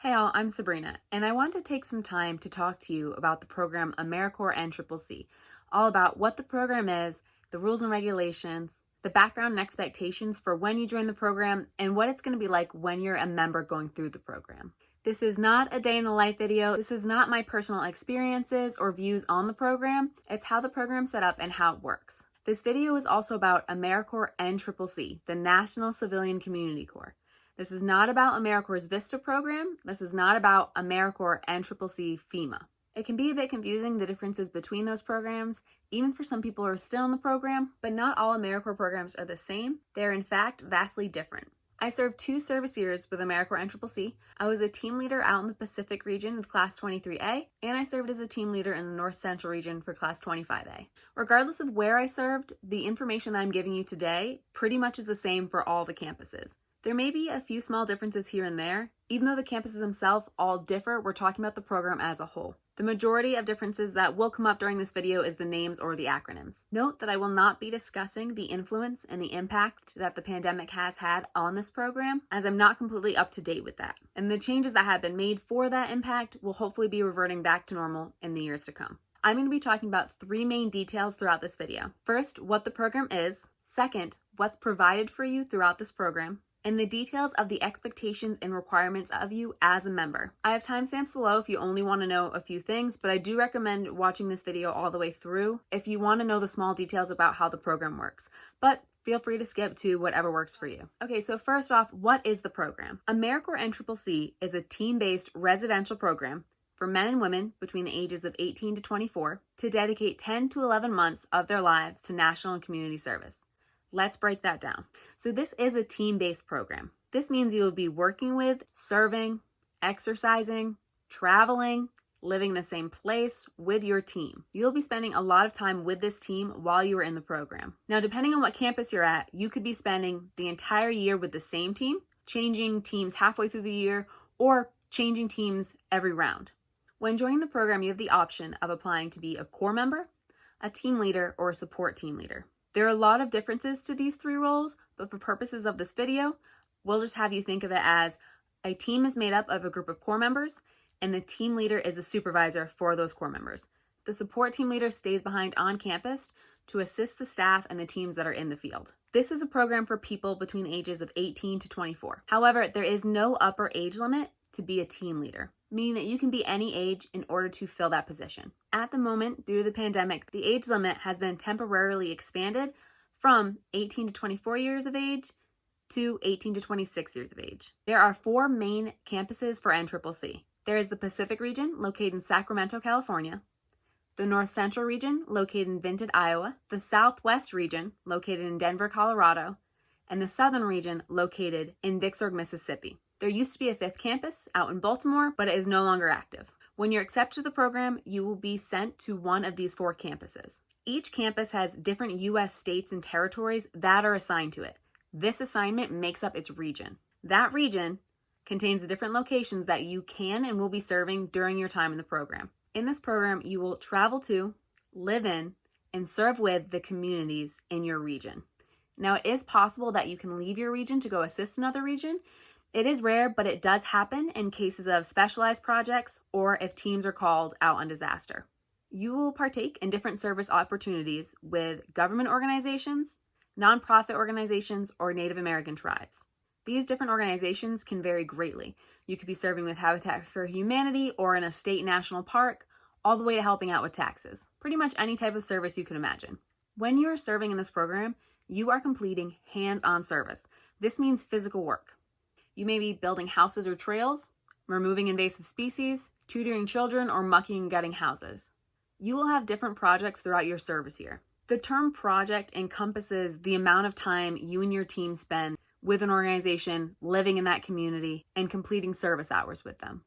Hey all, I'm Sabrina, and I want to take some time to talk to you about the program Americorps NCCC, all about what the program is, the rules and regulations, the background and expectations for when you join the program, and what it's going to be like when you're a member going through the program. This is not a day in the life video. This is not my personal experiences or views on the program. It's how the program's set up and how it works. This video is also about Americorps NCCC, the National Civilian Community Corps. This is not about Americorps' VISTA program. This is not about Americorps NCCC FEMA. It can be a bit confusing, the differences between those programs, even for some people who are still in the program, but not all Americorps programs are the same. They're in fact vastly different. I served 2 service years with Americorps NCCC. I was a team leader out in the Pacific region with Class 23A, and I served as a team leader in the North Central region for Class 25A. Regardless of where I served, the information that I'm giving you today pretty much is the same for all the campuses. There may be a few small differences here and there. Even though the campuses themselves all differ, we're talking about the program as a whole. The majority of differences that will come up during this video is the names or the acronyms. Note that I will not be discussing the influence and the impact that the pandemic has had on this program, as I'm not completely up to date with that. And the changes that have been made for that impact will hopefully be reverting back to normal in the years to come. I'm going to be talking about 3 main details throughout this video. First, what the program is. Second, what's provided for you throughout this program, and the details of the expectations and requirements of you as a member. I have timestamps below if you only want to know a few things, but I do recommend watching this video all the way through if you want to know the small details about how the program works. But feel free to skip to whatever works for you. Okay, so first off, what is the program? Americorps NCCC is a team-based residential program for men and women between the ages of 18 to 24 to dedicate 10 to 11 months of their lives to national and community service. Let's break that down. So this is a team-based program. This means you will be working with, serving, exercising, traveling, living in the same place with your team. You'll be spending a lot of time with this team while you are in the program. Now, depending on what campus you're at, you could be spending the entire year with the same team, changing teams halfway through the year, or changing teams every round. When joining the program, you have the option of applying to be a core member, a team leader, or a support team leader. There are a lot of differences to these 3 roles, but for purposes of this video, we'll just have you think of it as a team is made up of a group of core members, and the team leader is the supervisor for those core members. The support team leader stays behind on campus to assist the staff and the teams that are in the field. This is a program for people between the ages of 18 to 24. However, there is no upper age limit to be a team leader, meaning that you can be any age in order to fill that position. At the moment, due to the pandemic, the age limit has been temporarily expanded from 18 to 24 years of age to 18 to 26 years of age. There are 4 main campuses for NCCC. There is the Pacific region, located in Sacramento, California, the North Central region, located in Vinton, Iowa, the Southwest region, located in Denver, Colorado, and the Southern region, located in Vicksburg, Mississippi. There used to be a 5th campus out in Baltimore, but it is no longer active. When you're accepted to the program, you will be sent to one of these 4 campuses. Each campus has different U.S. states and territories that are assigned to it. This assignment makes up its region. That region contains the different locations that you can and will be serving during your time in the program. In this program, you will travel to, live in, and serve with the communities in your region. Now, it is possible that you can leave your region to go assist another region. It is rare, but it does happen in cases of specialized projects or if teams are called out on disaster. You will partake in different service opportunities with government organizations, nonprofit organizations, or Native American tribes. These different organizations can vary greatly. You could be serving with Habitat for Humanity or in a state national park, all the way to helping out with taxes. Pretty much any type of service you can imagine. When you are serving in this program, you are completing hands-on service. This means physical work. You may be building houses or trails, removing invasive species, tutoring children, or mucking and gutting houses. You will have different projects throughout your service year. The term project encompasses the amount of time you and your team spend with an organization, living in that community, and completing service hours with them.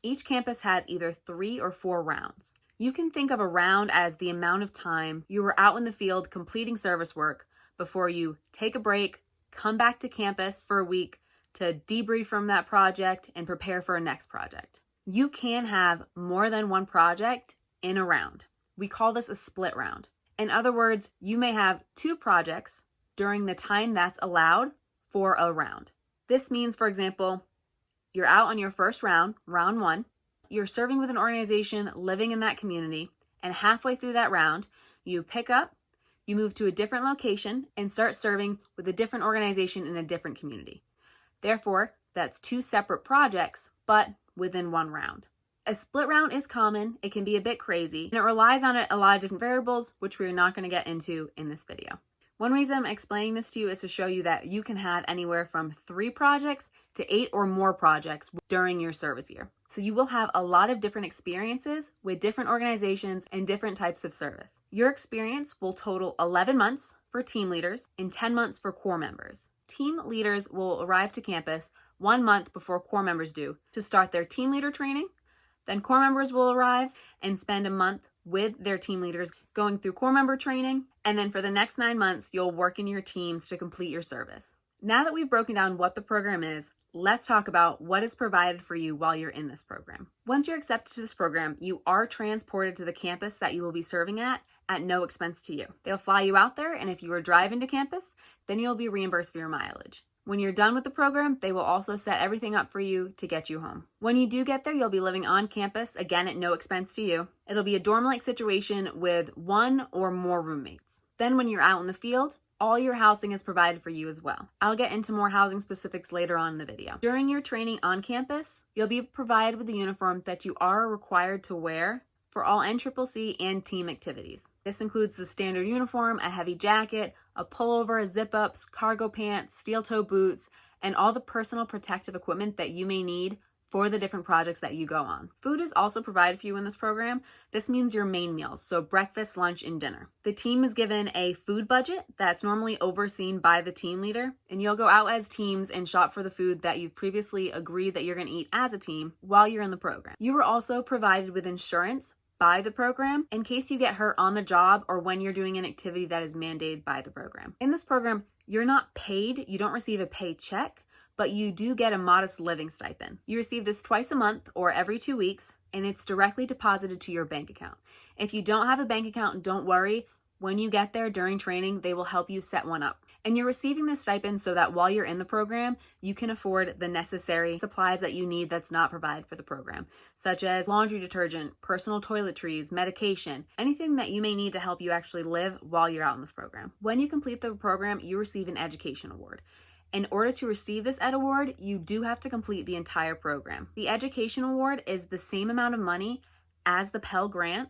Each campus has either 3 or 4 rounds. You can think of a round as the amount of time you were out in the field completing service work before you take a break, come back to campus for a week, to debrief from that project and prepare for a next project. You can have more than one project in a round. We call this a split round. In other words, you may have 2 projects during the time that's allowed for a round. This means, for example, You're out on your first round, round 1. You're serving with an organization living in that community, and halfway through that round, you pick up, you move to a different location, and start serving with a different organization in a different community. Therefore, that's 2 separate projects, but within 1 round. A split round is common, it can be a bit crazy, and it relies on a lot of different variables, which we're not going to get into in this video. One reason I'm explaining this to you is to show you that you can have anywhere from 3 projects to 8 or more projects during your service year. So you will have a lot of different experiences with different organizations and different types of service. Your experience will total 11 months for team leaders and 10 months for core members. Team leaders will arrive to campus 1 month before core members do to start their team leader training. Then core members will arrive and spend a month with their team leaders going through core member training. And then for the next 9 months, you'll work in your teams to complete your service. Now that we've broken down what the program is, let's talk about what is provided for you while you're in this program. Once you're accepted to this program, you are transported to the campus that you will be serving at no expense to you. They'll fly you out there, and if you are driving to campus, then you'll be reimbursed for your mileage. When you're done with the program, they will also set everything up for you to get you home. When you do get there, you'll be living on campus, again at no expense to you. It'll be a dorm-like situation with 1 or more roommates. Then when you're out in the field, all your housing is provided for you as well. I'll get into more housing specifics later on in the video. During your training on campus, you'll be provided with the uniform that you are required to wear for all NCCC and team activities. This includes the standard uniform, a heavy jacket, a pullover, zip-ups, cargo pants, steel-toe boots, and all the personal protective equipment that you may need for the different projects that you go on. Food is also provided for you in this program. This means your main meals, so breakfast, lunch, and dinner. The team is given a food budget that's normally overseen by the team leader, and you'll go out as teams and shop for the food that you've previously agreed that you're going to eat as a team while you're in the program. You were also provided with insurance by the program in case you get hurt on the job or when you're doing an activity that is mandated by the program. In this program, you're not paid, you don't receive a paycheck, but you do get a modest living stipend. You receive this twice a month or every 2 weeks, and it's directly deposited to your bank account. If you don't have a bank account, don't worry. When you get there during training, they will help you set one up. And you're receiving this stipend so that while you're in the program, you can afford the necessary supplies that you need that's not provided for the program, such as laundry detergent, personal toiletries, medication, anything that you may need to help you actually live while you're out in this program. When you complete the program, you receive an education award. In order to receive this Ed Award, you do have to complete the entire program. The Education Award is the same amount of money as the Pell Grant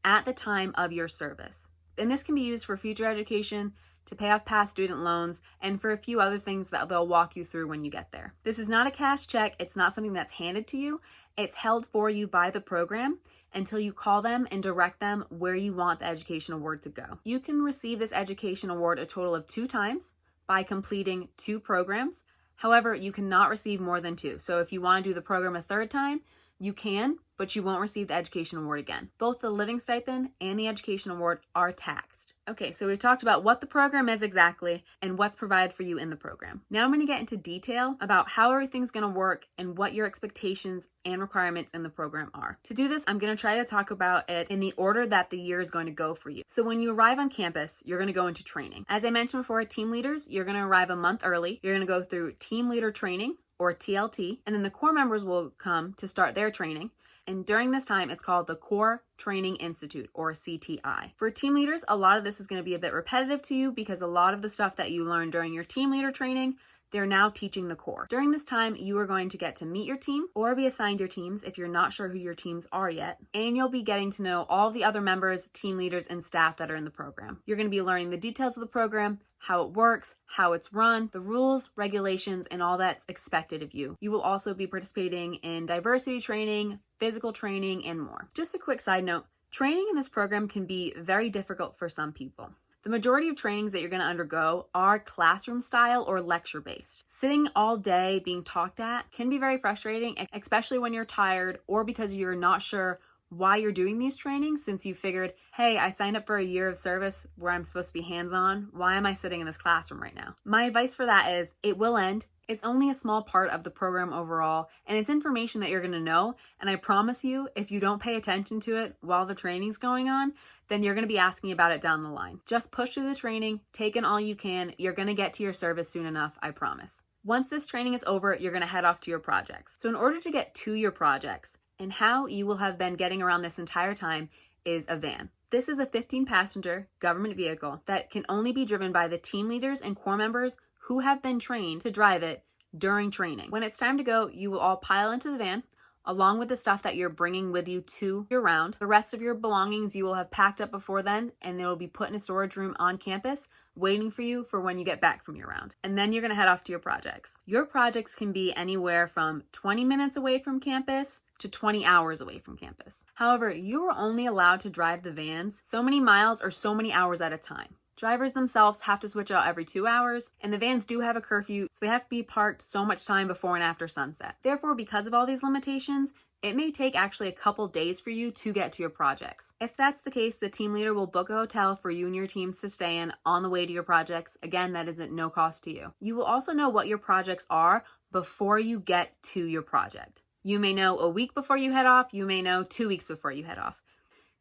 at the time of your service. And this can be used for future education, to pay off past student loans, and for a few other things that they'll walk you through when you get there. This is not a cash check. It's not something that's handed to you. It's held for you by the program until you call them and direct them where you want the Education Award to go. You can receive this Education Award a total of 2 times by completing 2 programs. However, you cannot receive more than 2. So if you want to do the program a 3rd time, you can, but you won't receive the Education Award again. Both the living stipend and the Education Award are taxed. Okay, so we've talked about what the program is exactly and what's provided for you in the program. Now I'm going to get into detail about how everything's going to work and what your expectations and requirements in the program are. To do this, I'm going to try to talk about it in the order that the year is going to go for you. So when you arrive on campus, you're going to go into training. As I mentioned before, team leaders, you're going to arrive a month early. You're going to go through team leader training, or TLT, and then the core members will come to start their training. And during this time, it's called the Core Training Institute, or CTI. For team leaders, a lot of this is going to be a bit repetitive to you because a lot of the stuff that you learned during your team leader training, they're now teaching the core. During this time, you are going to get to meet your team or be assigned your teams if you're not sure who your teams are yet. And you'll be getting to know all the other members, team leaders, and staff that are in the program. You're going to be learning the details of the program, how it works, how it's run, the rules, regulations, and all that's expected of you. You will also be participating in diversity training, physical training, and more. Just a quick side note, training in this program can be very difficult for some people. The majority of trainings that you're going to undergo are classroom style or lecture based. Sitting all day being talked at can be very frustrating, especially when you're tired or because you're not sure why you're doing these trainings, since you figured, hey, I signed up for a year of service where I'm supposed to be hands-on. Why am I sitting in this classroom right now? My advice for that is it will end. It's only a small part of the program overall, and it's information that you're going to know. And I promise you, if you don't pay attention to it while the training's going on, then you're going to be asking about it down the line. Just push through the training, take in all you can. You're going to get to your service soon enough, I promise. Once this training is over, you're going to head off to your projects. So in order to get to your projects, and how you will have been getting around this entire time is a van. This is a 15-passenger government vehicle that can only be driven by the team leaders and corps members who have been trained to drive it during training. When it's time to go, you will all pile into the van along with the stuff that you're bringing with you to your round. The rest of your belongings you will have packed up before then, and they will be put in a storage room on campus waiting for you for when you get back from your round. And then you're going to head off to your projects. Your projects can be anywhere from 20 minutes away from campus to 20 hours away from campus. However, you are only allowed to drive the vans so many miles or so many hours at a time. Drivers themselves have to switch out every 2 hours, and the vans do have a curfew, so they have to be parked so much time before and after sunset. Therefore, because of all these limitations, it may take actually a couple days for you to get to your projects. If that's the case, the team leader will book a hotel for you and your teams to stay in on the way to your projects. Again, that is at no cost to you. You will also know what your projects are before you get to your project. You may know a week before you head off, you may know 2 weeks before you head off.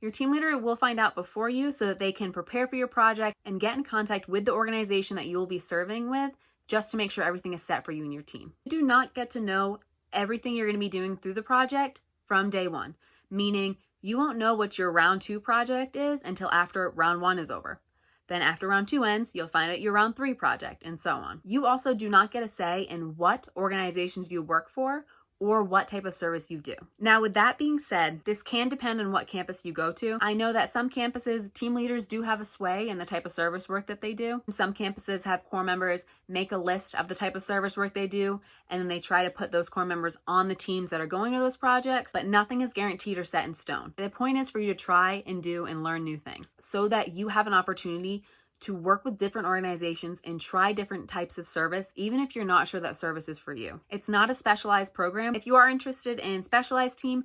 Your team leader will find out before you so that they can prepare for your project and get in contact with the organization that you will be serving with just to make sure everything is set for you and your team. You do not get to know everything you're going to be doing through the project from day one, meaning you won't know what your round 2 project is until after round 1 is over. Then after round 2 ends, you'll find out your round 3 project and so on. You also do not get a say in what organizations you work for or what type of service you do. Now, with that being said, this can depend on what campus you go to. I know that some campuses, team leaders do have a sway in the type of service work that they do. Some campuses have corps members make a list of the type of service work they do, and then they try to put those corps members on the teams that are going to those projects, but nothing is guaranteed or set in stone. The point is for you to try and do and learn new things so that you have an opportunity to work with different organizations and try different types of service, even if you're not sure that service is for you. It's not a specialized program. If you are interested in specialized team,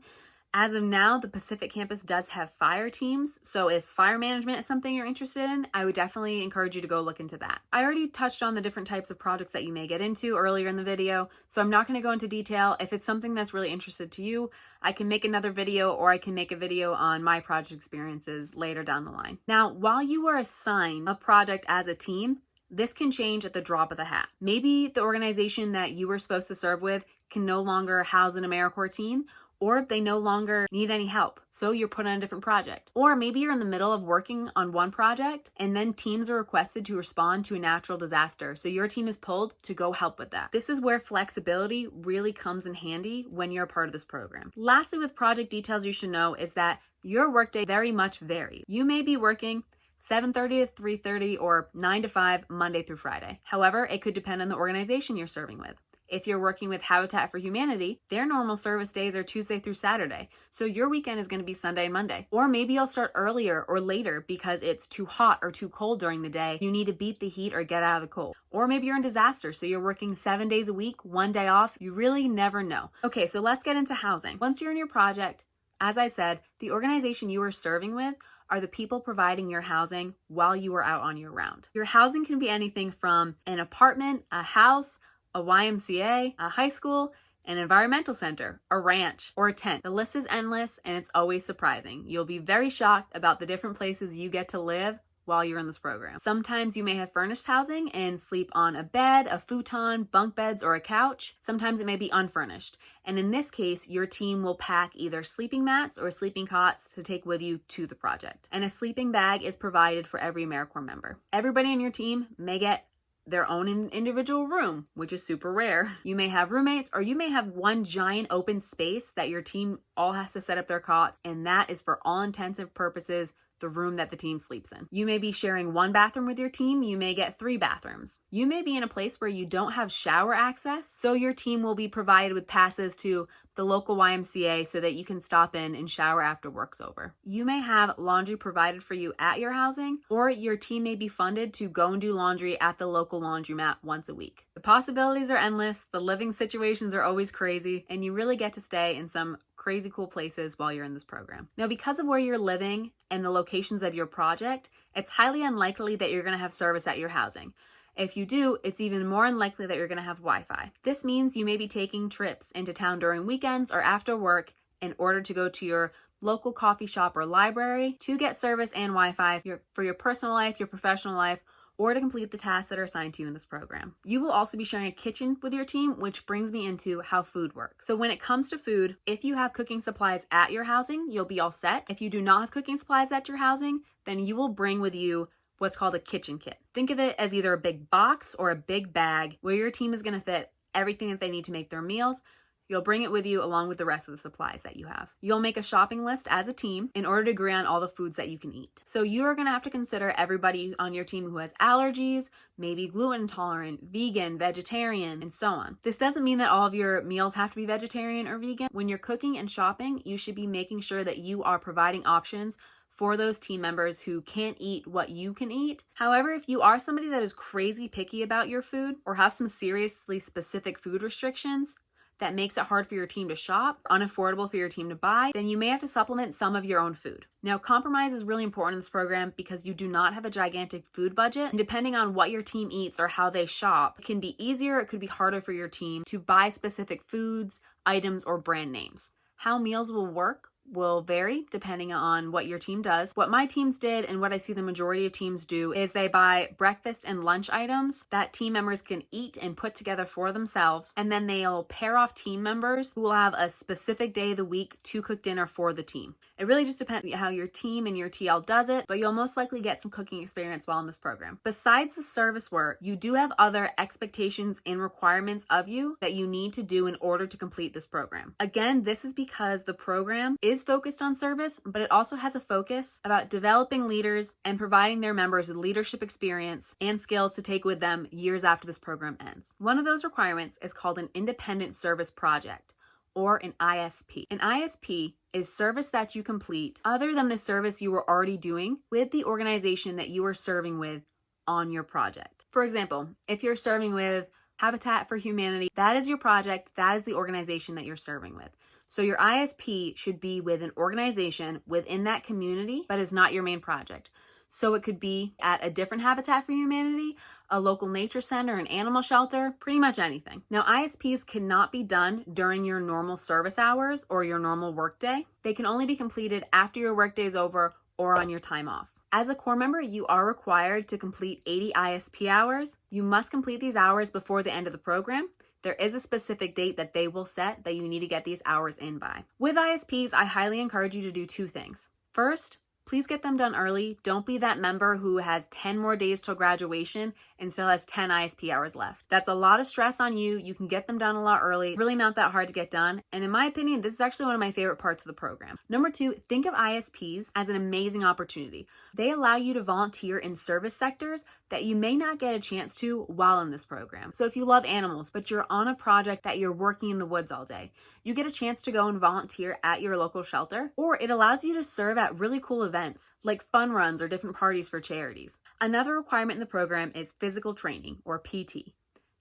as of now, the Pacific campus does have fire teams. So if fire management is something you're interested in, I would definitely encourage you to go look into that. I already touched on the different types of projects that you may get into earlier in the video, so I'm not going to go into detail. If it's something that's really interested to you, I can make another video, or I can make a video on my project experiences later down the line. Now, while you are assigned a project as a team, this can change at the drop of the hat. Maybe the organization that you were supposed to serve with can no longer house an Americorps team, or they no longer need any help, so you're put on a different project. Or maybe you're in the middle of working on one project and then teams are requested to respond to a natural disaster, so your team is pulled to go help with that. This is where flexibility really comes in handy when you're a part of this program. Lastly, with project details you should know is that your workday very much varies. You may be working 7:30 to 3:30 or 9 to 5 Monday through Friday. However, it could depend on the organization you're serving with. If you're working with Habitat for Humanity, their normal service days are Tuesday through Saturday, so your weekend is going to be Sunday and Monday. Or maybe you'll start earlier or later because it's too hot or too cold during the day. You need to beat the heat or get out of the cold. Or maybe you're in disaster, so you're working 7 days a week, 1 day off. You really never know. Okay, so let's get into housing. Once you're in your project, as I said, the organization you are serving with are the people providing your housing while you are out on your round. Your housing can be anything from an apartment, a house, a YMCA, a high school, an environmental center, a ranch, or a tent. The list is endless and it's always surprising. You'll be very shocked about the different places you get to live while you're in this program. Sometimes you may have furnished housing and sleep on a bed, a futon, bunk beds, or a couch. Sometimes it may be unfurnished. And in this case, your team will pack either sleeping mats or sleeping cots to take with you to the project. And a sleeping bag is provided for every Americorps member. Everybody in your team may get their own individual room, which is super rare. You may have roommates, or you may have one giant open space that your team all has to set up their cots, and that is for all intensive purposes the room that the team sleeps in. You may be sharing one bathroom with your team. You may get 3 bathrooms. You may be in a place where you don't have shower access, so your team will be provided with passes to the local YMCA so that you can stop in and shower after work's over. You may have laundry provided for you at your housing, or your team may be funded to go and do laundry at the local laundromat once a week. The possibilities are endless, the living situations are always crazy, and you really get to stay in some crazy cool places while you're in this program. Now, because of where you're living and the locations of your project, it's highly unlikely that you're going to have service at your housing. If you do, it's even more unlikely that you're going to have Wi-Fi. This means you may be taking trips into town during weekends or after work in order to go to your local coffee shop or library to get service and Wi-Fi for your personal life, your professional life, or to complete the tasks that are assigned to you in this program. You will also be sharing a kitchen with your team, which brings me into how food works. So when it comes to food, if you have cooking supplies at your housing, you'll be all set. If you do not have cooking supplies at your housing, then you will bring with you what's called a kitchen kit. Think of it as either a big box or a big bag where your team is going to fit everything that they need to make their meals. You'll bring it with you along with the rest of the supplies that you have. You'll make a shopping list as a team in order to agree on all the foods that you can eat. So you are going to have to consider everybody on your team who has allergies, maybe gluten intolerant, vegan, vegetarian, and so on. This doesn't mean that all of your meals have to be vegetarian or vegan. When you're cooking and shopping, you should be making sure that you are providing options for those team members who can't eat what you can eat. However, if you are somebody that is crazy picky about your food or have some seriously specific food restrictions that makes it hard for your team to shop, unaffordable for your team to buy, then you may have to supplement some of your own food. Now, compromise is really important in this program because you do not have a gigantic food budget, and depending on what your team eats or how they shop, it can be easier, it could be harder for your team to buy specific foods, items, or brand names. How meals will work will vary depending on what your team does. What my teams did and what I see the majority of teams do is they buy breakfast and lunch items that team members can eat and put together for themselves, and then they'll pair off team members who will have a specific day of the week to cook dinner for the team. It really just depends how your team and your TL does it, but you'll most likely get some cooking experience while in this program. Besides the service work, you do have other expectations and requirements of you that you need to do in order to complete this program. Again, this is because the program is focused on service, but it also has a focus about developing leaders and providing their members with leadership experience and skills to take with them years after this program ends. One of those requirements is called an Independent Service Project, or an ISP. An ISP is service that you complete other than the service you were already doing with the organization that you are serving with on your project. For example, if you're serving with Habitat for Humanity, that is your project, that is the organization that you're serving with. So your ISP should be with an organization within that community, but is not your main project. So it could be at a different Habitat for Humanity, a local nature center, an animal shelter, pretty much anything. Now, ISPs cannot be done during your normal service hours or your normal workday. They can only be completed after your workday is over or on your time off. As a Corps member, you are required to complete 80 ISP hours. You must complete these hours before the end of the program. There is a specific date that they will set that you need to get these hours in by. With ISPs, I highly encourage you to do two things. First, please get them done early. Don't be that member who has 10 more days till graduation and still has 10 ISP hours left. That's a lot of stress on you. You can get them done a lot early. Really not that hard to get done. And in my opinion, this is actually one of my favorite parts of the program. Number two, think of ISPs as an amazing opportunity. They allow you to volunteer in service sectors that you may not get a chance to while in this program. So if you love animals, but you're on a project that you're working in the woods all day, you get a chance to go and volunteer at your local shelter, or it allows you to serve at really cool events like fun runs or different parties for charities. Another requirement in the program is physical training, or PT.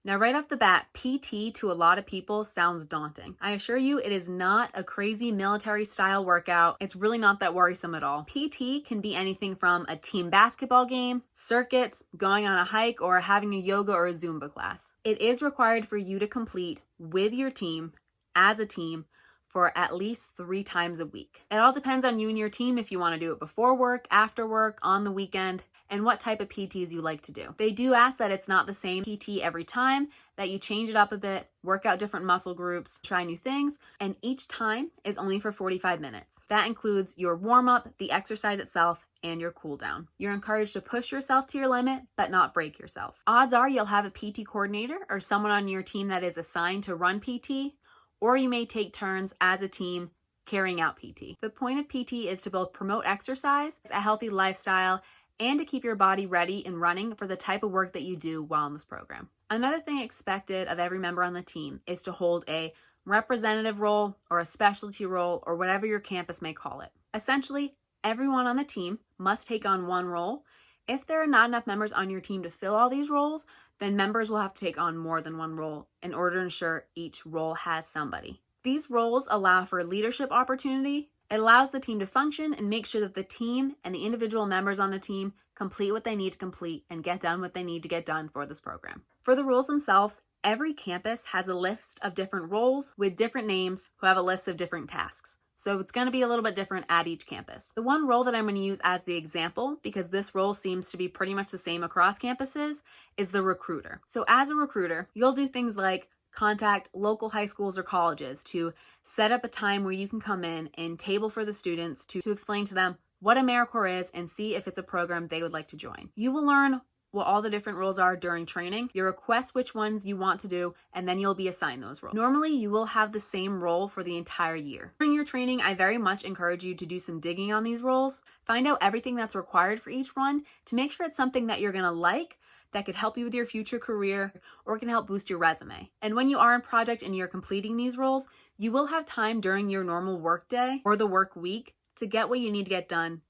Now, right off the bat, PT to a lot of people sounds daunting. I assure you, it is not a crazy military style workout. It's really not that worrisome at all. PT can be anything from a team basketball game, circuits, going on a hike, or having a yoga or a Zumba class. It is required for you to complete with your team, as a team, for at least 3 times a week. It all depends on you and your team if you want to do it before work, after work, on the weekend, and what type of PTs you like to do. They do ask that it's not the same PT every time, that you change it up a bit, work out different muscle groups, try new things, and each time is only for 45 minutes. That includes your warm-up, the exercise itself, and your cool down. You're encouraged to push yourself to your limit, but not break yourself. Odds are you'll have a PT coordinator or someone on your team that is assigned to run PT, or you may take turns as a team carrying out PT. The point of PT is to both promote exercise, a healthy lifestyle, and to keep your body ready and running for the type of work that you do while in this program. Another thing expected of every member on the team is to hold a representative role or a specialty role or whatever your campus may call it. Essentially, everyone on the team must take on one role. If there are not enough members on your team to fill all these roles, then members will have to take on more than one role in order to ensure each role has somebody. These roles allow for leadership opportunity. It allows the team to function and make sure that the team and the individual members on the team complete what they need to complete and get done what they need to get done for this program. For the roles themselves, every campus has a list of different roles with different names who have a list of different tasks. So it's going to be a little bit different at each campus. The one role that I'm going to use as the example, because this role seems to be pretty much the same across campuses, is the recruiter. So as a recruiter, you'll do things like contact local high schools or colleges to set up a time where you can come in and table for the students to explain to them what Americorps is and see if it's a program they would like to join. You will learn what all the different roles are during training. You request which ones you want to do, and then you'll be assigned those roles. Normally, you will have the same role for the entire year. During your training, I very much encourage you to do some digging on these roles. Find out everything that's required for each one to make sure it's something that you're gonna like, that could help you with your future career, or can help boost your resume. And when you are in project and you're completing these roles, you will have time during your normal work day or the work week to get what you need to get done.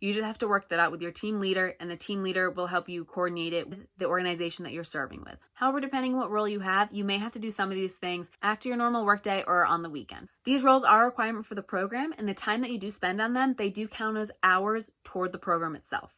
You just have to work that out with your team leader, and the team leader will help you coordinate it with the organization that you're serving with. However, depending on what role you have, you may have to do some of these things after your normal workday or on the weekend. These roles are a requirement for the program, and the time that you do spend on them, they do count as hours toward the program itself.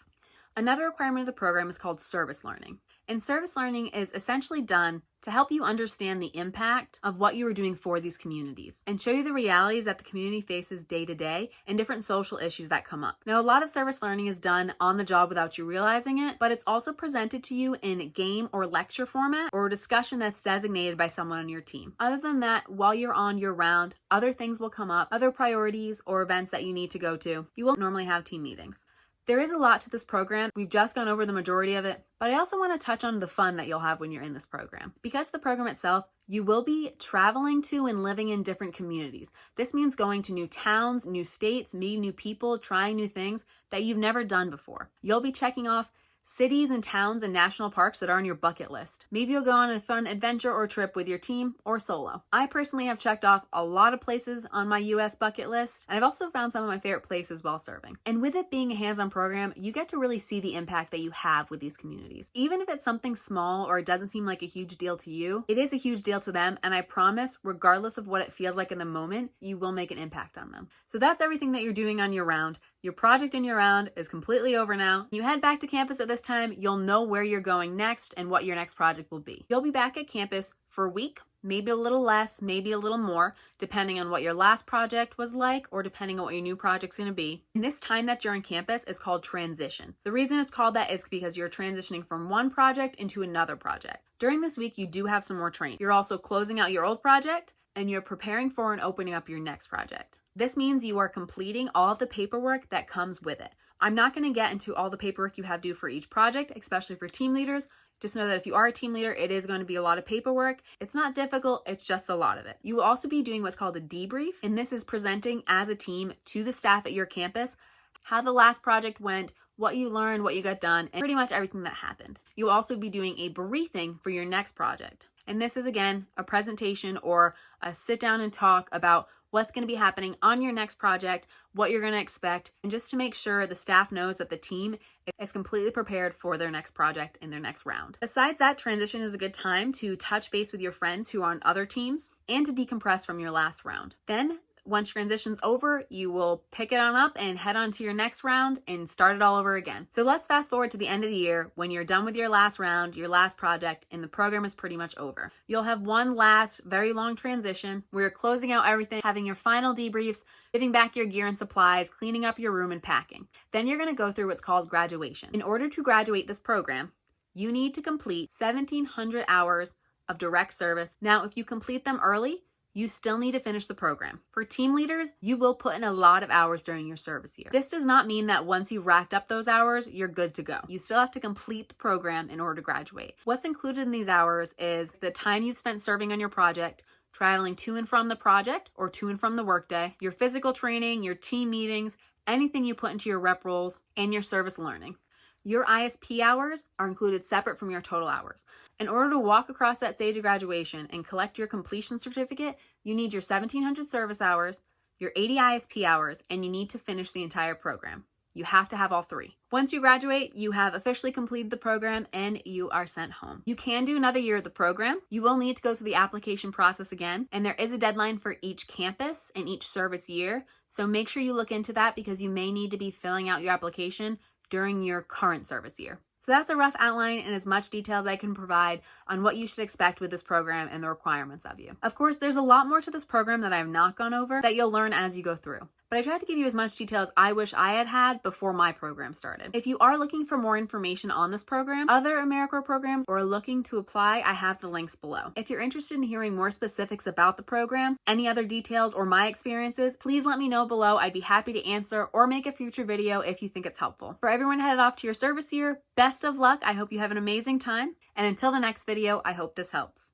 Another requirement of the program is called service learning. And service learning is essentially done to help you understand the impact of what you are doing for these communities and show you the realities that the community faces day to day and different social issues that come up. Now, a lot of service learning is done on the job without you realizing it, but it's also presented to you in game or lecture format or a discussion that's designated by someone on your team. Other than that, while you're on your round, other things will come up, other priorities or events that you need to go to. You will normally have team meetings. There is a lot to this program. We've just gone over the majority of it, but I also want to touch on the fun that you'll have when you're in this program. Because of the program itself, you will be traveling to and living in different communities. This means going to new towns, new states, meeting new people, trying new things that you've never done before. You'll be checking off cities and towns and national parks that are on your bucket list. Maybe you'll go on a fun adventure or trip with your team or solo. I personally have checked off a lot of places on my US bucket list, and I've also found some of my favorite places while serving. And with it being a hands-on program, you get to really see the impact that you have with these communities. Even if it's something small or it doesn't seem like a huge deal to you, it is a huge deal to them, and I promise, regardless of what it feels like in the moment, you will make an impact on them. So that's everything that you're doing on your round. Your project in your round is completely over now. You head back to campus at this time, you'll know where you're going next and what your next project will be. You'll be back at campus for a week, maybe a little less, maybe a little more, depending on what your last project was like or depending on what your new project's going to be. And this time that you're on campus is called transition. The reason it's called that is because you're transitioning from one project into another project. During this week, you do have some more training. You're also closing out your old project and you're preparing for and opening up your next project. This means you are completing all of the paperwork that comes with it. I'm not going to get into all the paperwork you have due for each project, especially for team leaders. Just know that if you are a team leader, it is going to be a lot of paperwork. It's not difficult, it's just a lot of it. You will also be doing what's called a debrief, and this is presenting as a team to the staff at your campus how the last project went, what you learned, what you got done, and pretty much everything that happened. You'll also be doing a briefing for your next project. And this is, again, a presentation or a sit down and talk about what's going to be happening on your next project, what you're going to expect, and just to make sure the staff knows that the team is completely prepared for their next project in their next round. Besides that, transition is a good time to touch base with your friends who are on other teams and to decompress from your last round. Then, once transition's over, you will pick it on up and head on to your next round and start it all over again. So let's fast forward to the end of the year when you're done with your last round, your last project, and the program is pretty much over. You'll have one last very long transition where you're closing out everything, having your final debriefs, giving back your gear and supplies, cleaning up your room, and packing. Then you're going to go through what's called graduation. In order to graduate this program, you need to complete 1,700 hours of direct service. Now, if you complete them early, you still need to finish the program. For team leaders, you will put in a lot of hours during your service year. This does not mean that once you've racked up those hours, you're good to go. You still have to complete the program in order to graduate. What's included in these hours is the time you've spent serving on your project, traveling to and from the project or to and from the workday, your physical training, your team meetings, anything you put into your rep roles, and your service learning. Your ISP hours are included separate from your total hours. In order to walk across that stage of graduation and collect your completion certificate, you need your 1,700 service hours, your 80 ISP hours, and you need to finish the entire program. You have to have all three. Once you graduate, you have officially completed the program and you are sent home. You can do another year of the program. You will need to go through the application process again, and there is a deadline for each campus and each service year. So make sure you look into that because you may need to be filling out your application during your current service year. So that's a rough outline and as much detail as I can provide on what you should expect with this program and the requirements of you. Of course, there's a lot more to this program that I have not gone over that you'll learn as you go through. But I tried to give you as much detail as I wish I had before my program started. If you are looking for more information on this program, other AmeriCorps programs, or looking to apply, I have the links below. If you're interested in hearing more specifics about the program, any other details, or my experiences, please let me know below. I'd be happy to answer or make a future video if you think it's helpful. For everyone headed off to your service year, best of luck. I hope you have an amazing time. And until the next video, I hope this helps.